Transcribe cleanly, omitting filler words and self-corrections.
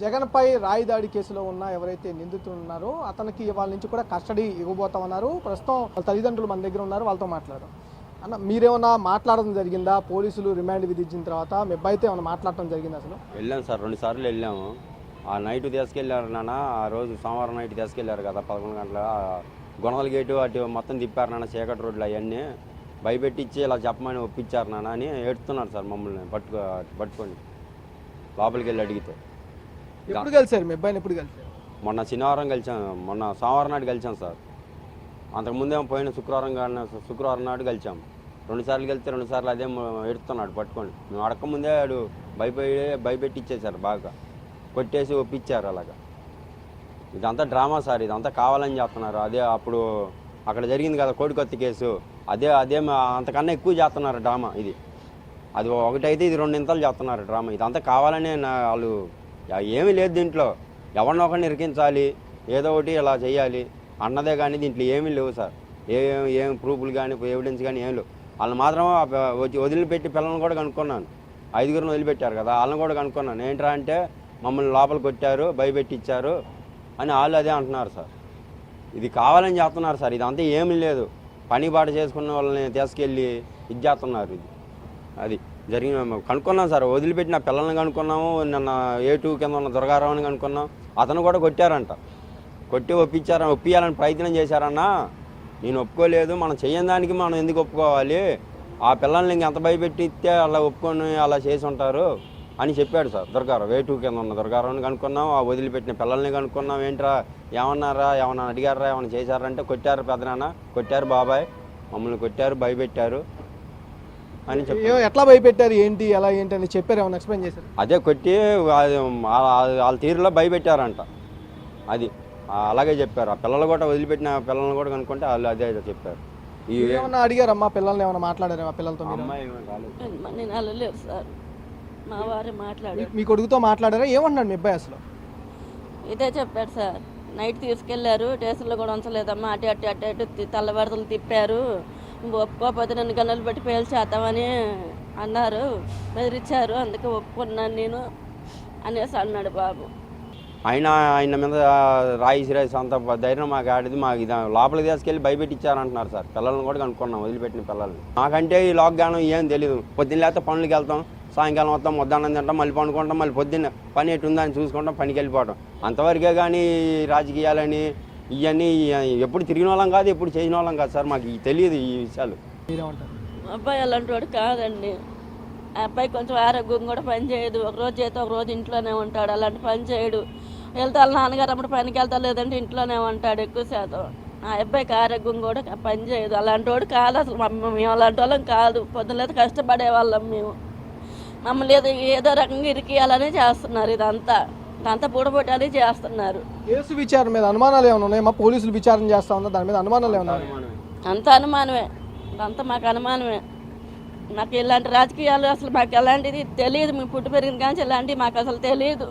జగన్పై రాయి దాడి కేసులో ఉన్న ఎవరైతే నిందితులు ఉన్నారో అతనికి వాళ్ళ నుంచి కూడా కస్టడీ ఇవ్వబోతామన్నారు. ప్రస్తుతం వాళ్ళ తల్లిదండ్రులు మన దగ్గర ఉన్నారు, వాళ్ళతో మాట్లాడడం. అన్న మీరేమన్నా మాట్లాడడం జరిగిందా? పోలీసులు రిమాండ్ విధించిన తర్వాత మీ అబ్బాయి అయితే ఏమైనా మాట్లాడటం జరిగిందా? అసలు వెళ్ళాం సార్, 2 సార్లు వెళ్ళాము. ఆ నైట్ తీసుకెళ్ళారు నాన్న, ఆ రోజు సోమవారం నైట్ తీసుకెళ్ళారు కదా 11 గంటల గొనగల గేటు అటు మొత్తం తిప్పారు నాన్న, చీకటి రోడ్లు అవన్నీ భయపెట్టించి ఇలా చెప్పమని ఒప్పించారు నాన్న అని ఏడుస్తున్నారు సార్. మమ్మల్ని పట్టుకొని లోపలికి వెళ్ళి అడిగితే ఎప్పుడు కలిసారు మీ అబ్బాయిని? ఎప్పుడు కలిసారు? మొన్న శనివారం కలిసాం, మొన్న సోమవారం నాడు కలిసాం సార్. అంతకుముందేమో పోయిన శుక్రవారం నాడు కలిసాం. 2 సార్లు కలిస్తే 2 సార్లు అదే ఎడుతున్నాడు పట్టుకొని. మేము అడగకముందే వాడు భయపెట్టి ఇచ్చేసారు, బాగా కొట్టేసి ఒప్పించారు. అలాగా ఇదంతా డ్రామా సార్, ఇదంతా కావాలని చేస్తున్నారు. అదే అప్పుడు అక్కడ జరిగింది కదా కోడికొత్తి కేసు, అదే అంతకన్నా ఎక్కువ చేస్తున్నారు డ్రామా. ఇది అది ఒకటైతే ఇది 2 ఇంతలు చేస్తున్నారు డ్రామా. ఇదంతా కావాలని వాళ్ళు ఏమీ లేదు దీంట్లో. ఎవరినో ఒకరిని ఇరికించాలి, ఏదో ఒకటి ఇలా చేయాలి అన్నదే కానీ దీంట్లో ఏమీ లేవు సార్. ఏం ప్రూఫ్లు కానీ ఎవిడెన్స్ కానీ ఏం లేవు. వాళ్ళని మాత్రం వదిలిపెట్టి పిల్లల్ని కూడా కనుక్కున్నాను. 5గురిని వదిలిపెట్టారు కదా, వాళ్ళని కూడా కనుక్కున్నాను. ఏంట్రా అంటే మమ్మల్ని లోపల కొట్టారు, భయపెట్టించారు అని వాళ్ళు అదే అంటున్నారు సార్. ఇది కావాలని చేస్తున్నారు సార్. ఇదంతా ఏమీ లేదు, పని బాట చేసుకున్న వాళ్ళని తీసుకెళ్ళి ఇది చేస్తున్నారు. ఇది అది జరిగిన కనుక్కున్నాం సార్. వదిలిపెట్టిన పిల్లల్ని కనుక్కున్నాము. నిన్న A2 కింద ఉన్న దుర్గారావుని కనుక్కున్నాం. అతను కూడా కొట్టారంట, కొట్టి ఒప్పియాలని ప్రయత్నం చేశారన్నా. నేను ఒప్పుకోలేదు, మనం చేయని దానికి మనం ఎందుకు ఒప్పుకోవాలి? ఆ పిల్లల్ని ఇంకెంత భయపెట్టిస్తే అలా ఒప్పుకొని అలా చేసి ఉంటారు అని చెప్పాడు సార్ దుర్గారావు. A2 కింద ఉన్న దుర్గారావుని కనుక్కున్నాం, ఆ వదిలిపెట్టిన పిల్లల్ని కనుక్కున్నాం. ఏంట్రా ఏమన్నారా, ఏమన్నా అడిగారా, ఏమన్నా చేశారంటే కొట్టారు పెద్దనాన్న, కొట్టారు బాబాయ్, మమ్మల్ని కొట్టారు, భయపెట్టారు అని చెప్పారు. ఎట్లా భయపెట్టారు, ఏంటి ఎలా ఏంటి అని చెప్పారు, ఏమైనా ఎక్స్ప్లెయిన్ చేశారు? అదే కొట్టి వాళ్ళ తీరులో భయపెట్టారంట. అది అలాగే చెప్పారు. ఆ పిల్లలు కూడా వదిలిపెట్టిన పిల్లల్ని కూడా కనుక్కుంటే వాళ్ళు అదే చెప్పారు. ఏమన్నా అడిగారమ్మా పిల్లల్ని, ఏమైనా మాట్లాడారు ఆ పిల్లలతో? అమ్మాయి నేను వెళ్ళలేదు సార్, మా వారే మాట్లాడారు. మీ కొడుకుతో మాట్లాడారా? ఏమన్నాడు మీ అబ్బాయి అసలు? ఇదే చెప్పాడు సార్, నైట్ తీసుకెళ్లారు, స్టేషన్లో కూడా ఉంచలేదమ్మా, అటు తెల్లవారుతలు తిప్పారు, ఒప్పుకోకపోతే నన్ను గన్నలు పెట్టి పేల్చేద్దామని అన్నారు, బెదిరించారు, అందుకే ఒప్పుకున్నాను నేను అనేసి అన్నాడు బాబు. ఆయన మీద రాయి సిరేసి అంత ధైర్యం మాకు ఆడిది. మాకు ఇది లోపలికి తీసుకెళ్ళి భయపెట్టించారంటున్నారు సార్. పిల్లల్ని కూడా కనుక్కున్నాం, వదిలిపెట్టిన పిల్లల్ని. మాకంటే ఈ లాక్డౌన్ ఏం తెలియదు. పొద్దున్న లేకపోతే పనులకి వెళ్తాం, సాయంకాలం వస్తాం, మధ్యాహ్నం తింటాం, మళ్ళీ పండుకుంటాం, మళ్ళీ పొద్దున్న పని ఎటు ఉందని చూసుకుంటాం, పనికి వెళ్ళిపోవడం. అంతవరకే కానీ రాజకీయాలని ఇవన్నీ ఎప్పుడు తిరిగిన వాళ్ళం కాదు, ఎప్పుడు చేసిన వాళ్ళం కాదు సార్. మాకు తెలియదు ఈ విషయాలు. అబ్బాయి అలాంటి వాడు కాదండి. ఆ అబ్బాయి కొంచెం ఆరోగ్యం కూడా పని చేయదు. ఒకరోజు చేస్తే ఒకరోజు ఇంట్లోనే ఉంటాడు, అలాంటి పని చేయడు. వెళ్తా వాళ్ళ నాన్నగారు అప్పుడు పనికి వెళ్తా, లేదంటే ఇంట్లోనే ఉంటాడు ఎక్కువ శాతం. ఆ అబ్బాయికి ఆరోగ్యం కూడా పని చేయదు. అలాంటి వాడు కాదు అసలు. మేము అలాంటి వాళ్ళం కాదు. పొద్దున కష్టపడే వాళ్ళం మేము. మమ్మల్ని ఏదో రకంగా ఇరికియాలనే చేస్తున్నారు. ఇదంతా పూడబొట్టాలి చేస్తున్నారు. కేసు విచారణ మీద అనుమానాలు ఏమైనా ఉన్నాయా? పోలీసులు విచారణ చేస్తా ఉన్నా, దాని మీద అనుమానాలు ఏమన్నా? అంత అనుమానమే, అంతా మాకు అనుమానమే. మాకు ఇలాంటి రాజకీయాలు అసలు మాకు ఎలాంటిది తెలియదు. మేము పుట్టి పెరిగిన కానీ ఇలాంటివి మాకు అసలు తెలియదు.